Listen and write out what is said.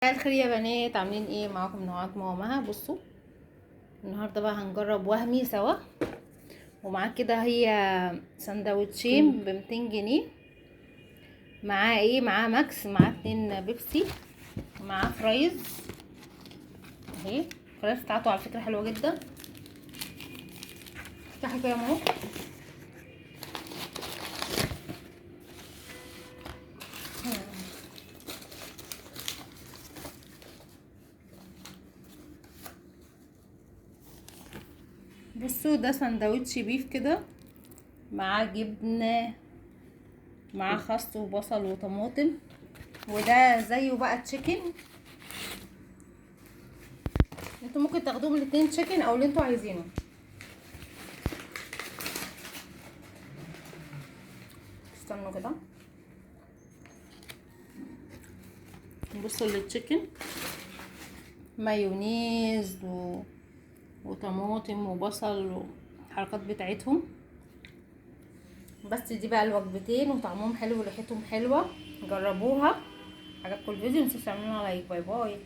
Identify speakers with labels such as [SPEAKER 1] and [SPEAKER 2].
[SPEAKER 1] مساء الخير يا بنات، عاملين ايه؟ معاكم نوعات ماما. بصوا النهارده بقى هنجرب وهمي سوا. ومعاه كده هي سندوتشين ب200 جنيه. معاه ايه؟ معاه ماكس، معاه 2 بيبسي، معاه فرايز اهي. الفرايز بتاعته على فكره حلوه جدا. افتحي كده يا ماما. بصوا ده سندوتش بيف كده، معاه جبنه، معاه خس وبصل وطماطم. وده زيه بقى تشيكن. انتوا ممكن تاخدوهم الاتنين تشيكن او اللي انتوا عايزينه. استنوا كده. بصوا للتشيكن مايونيز وطماطم وبصل والحركات بتاعتهم. بس دي بقى الوجبتين وطعمهم حلو وريحتهم حلوه. جربوها. عجبكم الفيديو؟ متنسوش تعملوا لايك. باي باي.